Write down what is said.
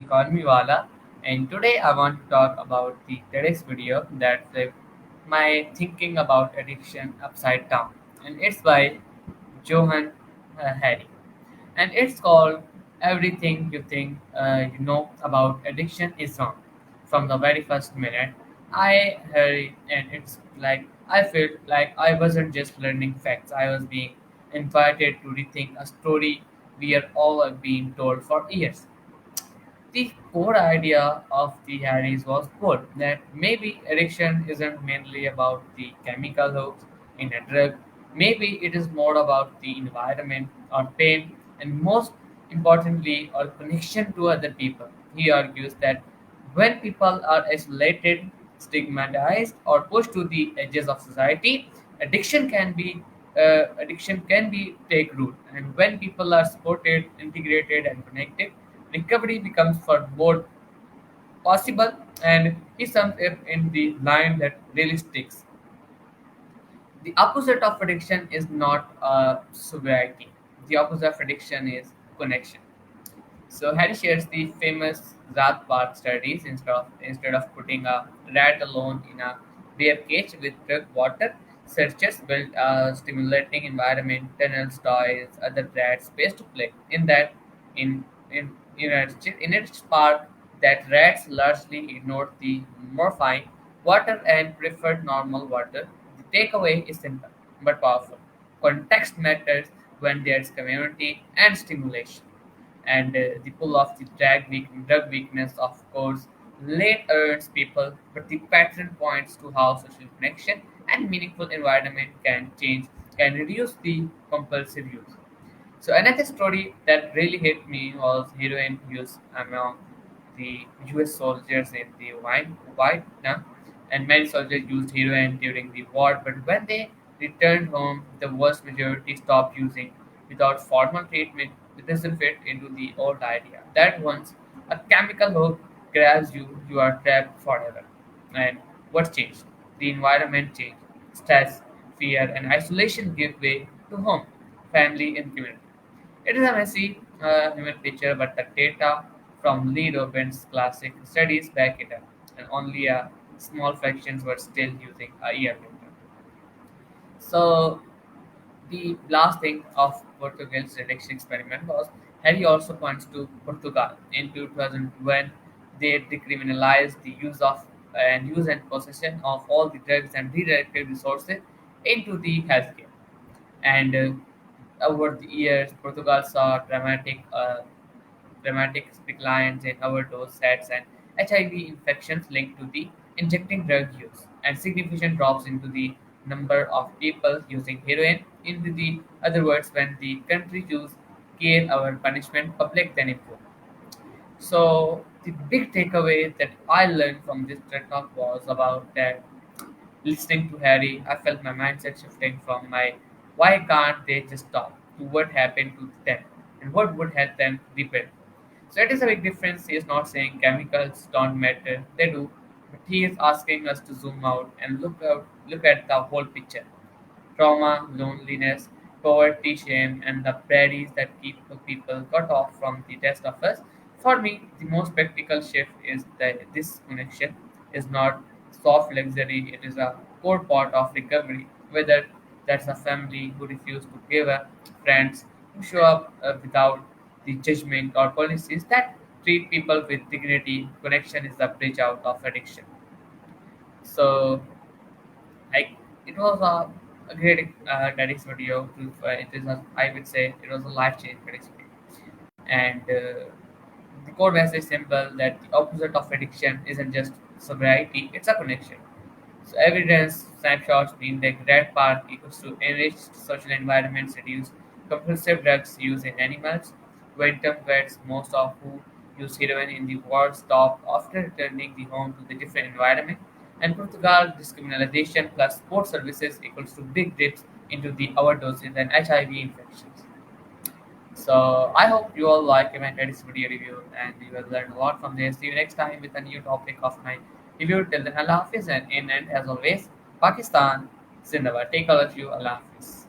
Call me Wala, and today I want to talk about the TEDx video that flipped my thinking about addiction upside down, and it's by Johann Hari, and it's called "Everything You Think You Know About Addiction Is Wrong." From the very first minute, I heard it, and it's like I felt like I wasn't just learning facts; I was being invited to rethink a story we are all being told for years. The core idea of the Harris was bold that maybe addiction isn't mainly about the chemical hooks in a drug, maybe it is more about the environment or pain, and most importantly, our connection to other people. He argues that when people are isolated, stigmatized, or pushed to the edges of society, addiction can be take root. And when people are supported, integrated, and connected, recovery becomes for both possible, and he sums up in the line that really sticks. The opposite of addiction is not sobriety. The opposite of addiction is connection. So Harry shares the famous Rat Park studies instead of putting a rat alone in a bear cage with drug water, searchers built a stimulating environment, tunnels, toys, other rats, space to play. In its park, that rats largely ignored the morphine water and preferred normal water. The takeaway is simple but powerful. Context matters when there's community and stimulation, and the pull of the drug weakness, of course, late earns people, but the pattern points to how social connection and meaningful environment can reduce the compulsive use. So another story that really hit me was heroin use among the U.S. soldiers in the Vietnam, and many soldiers used heroin during the war. But when they returned home, the vast majority stopped using without formal treatment. It doesn't fit into the old idea that once a chemical hook grabs you, you are trapped forever. And what changed? The environment changed. Stress, fear, and isolation give way to home, family, and community. It is a messy human picture, but the data from Lee Robin's classic studies back it up, and only a small fractions were still using a year later. So the last thing of Portugal's reduction experiment was Harry also points to Portugal in 2000 when they decriminalized the use and possession of all the drugs and redirected resources into the healthcare. And over the years, Portugal saw dramatic declines in overdose deaths and HIV infections linked to the injecting drug use, and significant drops into the number of people using heroin. In the other words, when the country choose care over punishment, public then improve. So the big takeaway that I learned from this TED talk was about that listening to Harry, I felt my mindset shifting from my why can't they just stop to what happened to them and what would help them rebuild. So it is a big difference. He is not saying chemicals don't matter, they do, but he is asking us to zoom out and look at the whole picture. Trauma, loneliness, poverty, shame, and the barriers that keep the people cut off from the rest of us. For me, the most practical shift is that this connection is not soft luxury, it is a core part of recovery. Whether that's a family who refuse to give up, friends who show up without the judgment, or policies that treat people with dignity, connection is the bridge out of addiction. So I it was a great TEDx video. It is I would say it was a life changing TEDx video, and the core message is simple that the opposite of addiction isn't just sobriety; it's a connection. So evidence snapshots mean that red part equals to enriched social environments reduce compulsive drugs use in animals. Quantum vets, most of who use heroin in the world, stop after returning the home to the different environment. And Portugal discriminalization plus sport services equals to big dips into the overdoses and HIV infections. So I hope you all like my latest video review and you will learn a lot from this. See you next time with a new topic of my review. Till then, Allah Hafiz, and in and as always, Pakistan, Zindabad. Take all of you, Allah Hafiz.